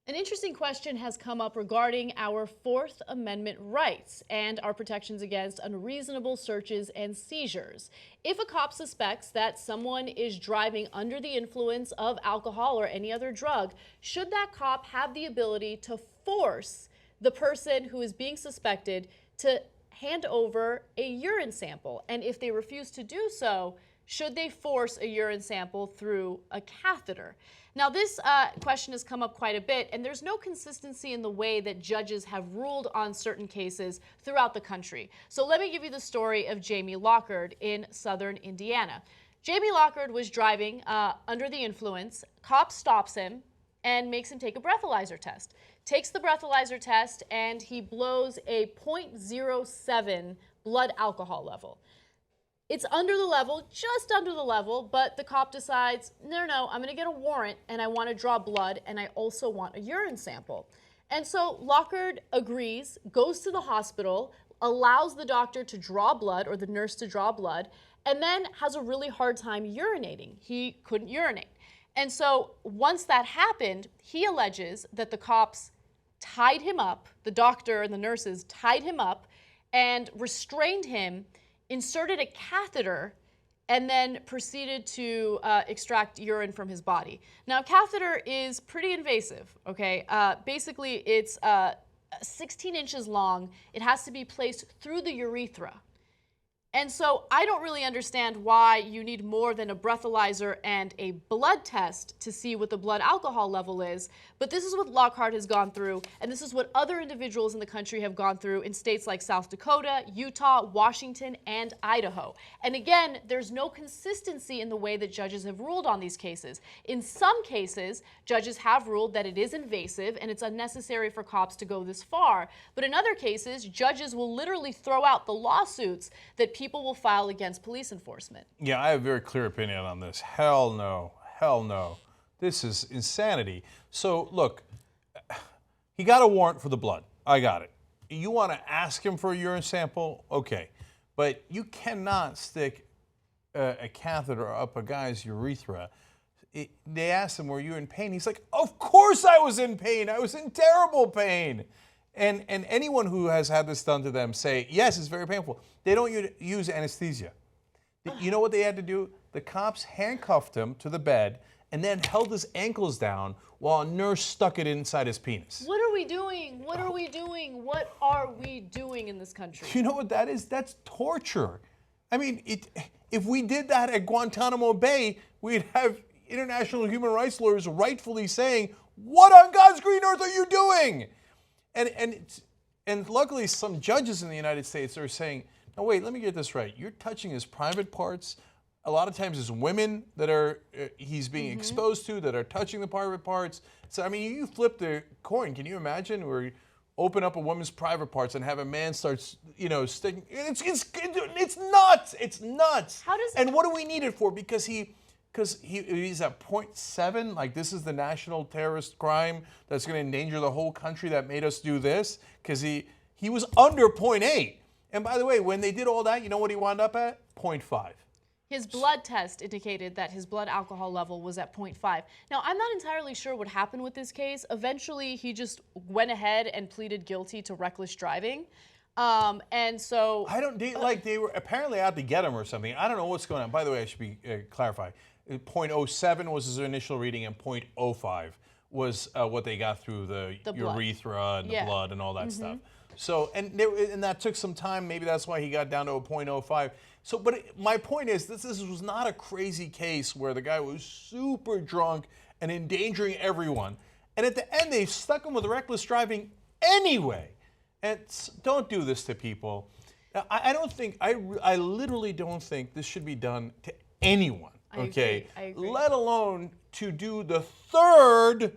An interesting question has come up regarding our Fourth Amendment rights and our protections against unreasonable searches and seizures. If a cop suspects that someone is driving under the influence of alcohol or any other drug, should that cop have the ability to force the person who is being suspected to hand over a urine sample? And if they refuse to do so, should they force a urine sample through a catheter? Now, this question has come up quite a bit, and there's no consistency in the way that judges have ruled on certain cases throughout the country. So let me give you the story of Jamie Lockard in southern Indiana. Jamie Lockard was driving under the influence. Cop stops him and makes him take a breathalyzer test. Takes the breathalyzer test, and he blows a 0.07 blood alcohol level. It's under the level, just under the level, but the cop decides, no, I'm going to get a warrant, and I want to draw blood, and I also want a urine sample. And so Lockard agrees, goes to the hospital, allows the doctor to draw blood, or the nurse to draw blood, and then has a really hard time urinating. He couldn't urinate. And so once that happened, he alleges that the cops tied him up, the doctor and the nurses tied him up, and restrained him, inserted a catheter, and then proceeded to extract urine from his body. Now, a catheter is pretty invasive, okay? Basically, it's 16 inches long. It has to be placed through the urethra. And so I don't really understand why you need more than a breathalyzer and a blood test to see what the blood alcohol level is, but this is what Lockard has gone through, and this is what other individuals in the country have gone through in states like South Dakota, Utah, Washington, and Idaho. And again, there's no consistency in the way that judges have ruled on these cases. In some cases, judges have ruled that it is invasive and it's unnecessary for cops to go this far, but in other cases, judges will literally throw out the lawsuits that people will file against police enforcement. Yeah, I have a very clear opinion on this. Hell no. Hell no. This is insanity. So, look, he got a warrant for the blood. I got it. You want to ask him for a urine sample? Okay. But you cannot stick a catheter up a guy's urethra. They asked him, were you in pain? He's like, of course I was in pain. I was in terrible pain. And anyone who has had this done to them say, yes, it's very painful. They don't use anesthesia. You know what they had to do? The cops handcuffed him to the bed and then held his ankles down while a nurse stuck it inside his penis. What are we doing? What are we doing? What are we doing in this country? You know what that is? That's torture. I mean, if we did that at Guantanamo Bay, we'd have international human rights lawyers rightfully saying, what on God's green earth are you doing? And luckily, some judges in the United States are saying, no, wait, let me get this right. You're touching his private parts. A lot of times it's women that are he's being exposed to that are touching the private parts. So, I mean, you flip the coin. Can you imagine where you open up a woman's private parts and have a man start, sticking? It's nuts. It's nuts. How does and what do we need it for? Because he's at 0.7, like this is the national terrorist crime that's going to endanger the whole country that made us do this, because he was under 0.8. And by the way, when they did all that, you know what he wound up at? 0.5. His blood test indicated that his blood alcohol level was at 0.5. Now, I'm not entirely sure what happened with this case. Eventually, he just went ahead and pleaded guilty to reckless driving. And so... they were apparently out to get him or something. I don't know what's going on. By the way, I should be clarify. 0.07 was his initial reading, and 0.05 was what they got through the urethra and the blood and all that stuff. So, and that took some time. Maybe that's why he got down to a 0.05. So, but my point is, this was not a crazy case where the guy was super drunk and endangering everyone. And at the end, they stuck him with reckless driving anyway. And don't do this to people. I don't think, I literally don't think this should be done to anyone. Okay, I agree. Let alone to do the third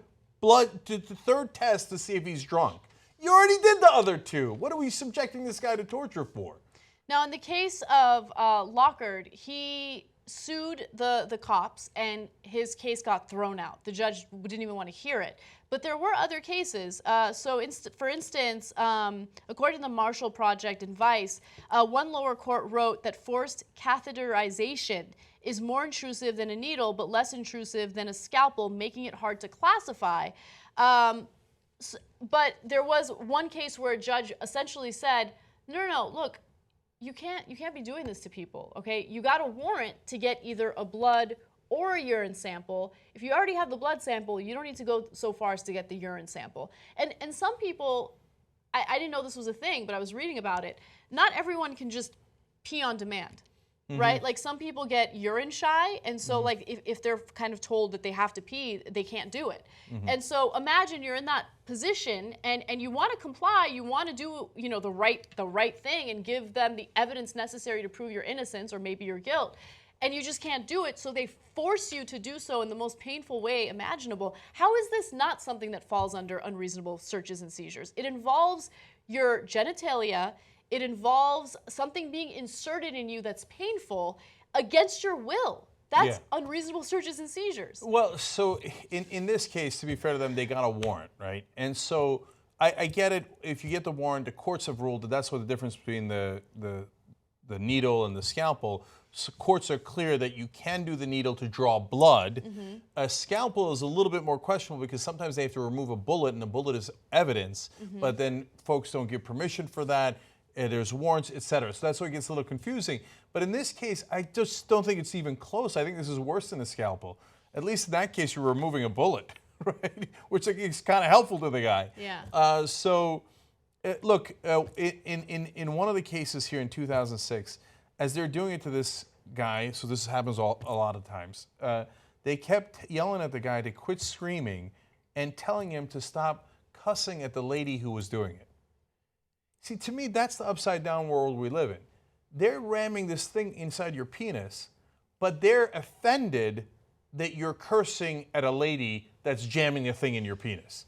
test to see if he's drunk. You already did the other two. What are we subjecting this guy to torture for? Now, in the case of Lockard, he sued the cops, and his case got thrown out. The judge didn't even want to hear it. But there were other cases. For instance, according to the Marshall Project and Vice, one lower court wrote that forced catheterization is more intrusive than a needle, but less intrusive than a scalpel, making it hard to classify. But there was one case where a judge essentially said, no, look, you can't be doing this to people, okay? You got a warrant to get either a blood or a urine sample. If you already have the blood sample, you don't need to go so far as to get the urine sample. And some people, I didn't know this was a thing, but I was reading about it. Not everyone can just pee on demand. Right? Like some people get urine shy, and so like if they're kind of told that they have to pee, they can't do it. And so imagine you're in that position and you want to comply, you want to do, you know, the right thing and give them the evidence necessary to prove your innocence or maybe your guilt. And you just can't do it, so they force you to do so in the most painful way imaginable. How is this not something that falls under unreasonable searches and seizures? It involves your genitalia. It involves something being inserted in you that's painful against your will. That's unreasonable searches and seizures. Well, so in this case, to be fair to them, they got a warrant, right? And so I get it. If you get the warrant, the courts have ruled that that's what the difference between the needle and the scalpel. So courts are clear that you can do the needle to draw blood. A scalpel is a little bit more questionable because sometimes they have to remove a bullet, and the bullet is evidence, but then folks don't give permission for that. There's warrants, et cetera. So that's why it gets a little confusing. But in this case, I just don't think it's even close. I think this is worse than a scalpel. At least in that case, you're removing a bullet, right? Which is kind of helpful to the guy. Yeah. Look, in one of the cases here in 2006, as they're doing it to this guy, so this happens a lot of times, they kept yelling at the guy to quit screaming and telling him to stop cussing at the lady who was doing it. See, to me, that's the upside down world we live in. They're ramming this thing inside your penis, but they're offended that you're cursing at a lady that's jamming a thing in your penis.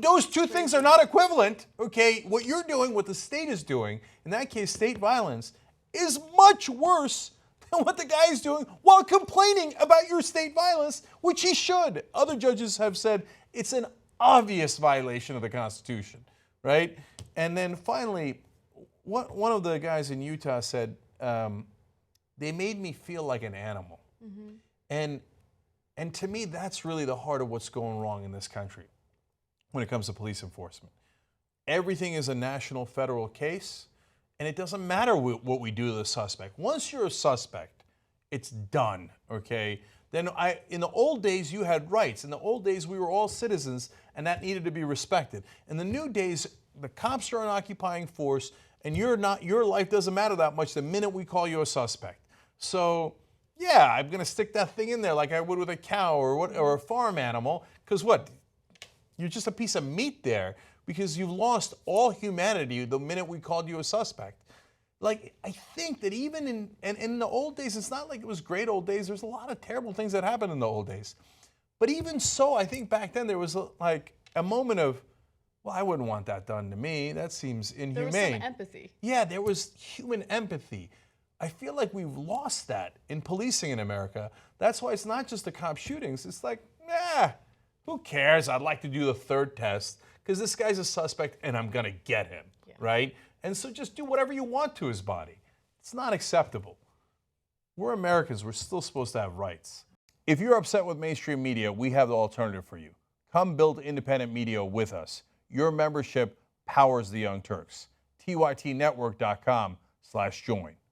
Those two things are not equivalent, okay? What you're doing, what the state is doing, in that case, state violence, is much worse than what the guy is doing while complaining about your state violence, which he should. Other judges have said it's an obvious violation of the Constitution, right? And then finally, one of the guys in Utah said, they made me feel like an animal. And to me, that's really the heart of what's going wrong in this country when it comes to police enforcement. Everything is a national federal case, and it doesn't matter what we do to the suspect. Once you're a suspect, it's done, okay? Then in the old days, you had rights. In the old days, we were all citizens, and that needed to be respected. In the new days, the cops are an occupying force, and your life doesn't matter that much the minute we call you a suspect. So, yeah, I'm going to stick that thing in there like I would with a cow or a farm animal, because what? You're just a piece of meat there because you've lost all humanity the minute we called you a suspect. Like, I think that even in the old days, it's not like it was great old days. There's a lot of terrible things that happened in the old days. But even so, I think back then there was like a moment of, well, I wouldn't want that done to me. That seems inhumane. There was some empathy. Yeah, there was human empathy. I feel like we've lost that in policing in America. That's why it's not just the cop shootings. It's like, who cares? I'd like to do the third test because this guy's a suspect and I'm going to get him, right? And so just do whatever you want to his body. It's not acceptable. We're Americans. We're still supposed to have rights. If you're upset with mainstream media, we have the alternative for you. Come build independent media with us. Your membership powers the Young Turks. tytnetwork.com/join.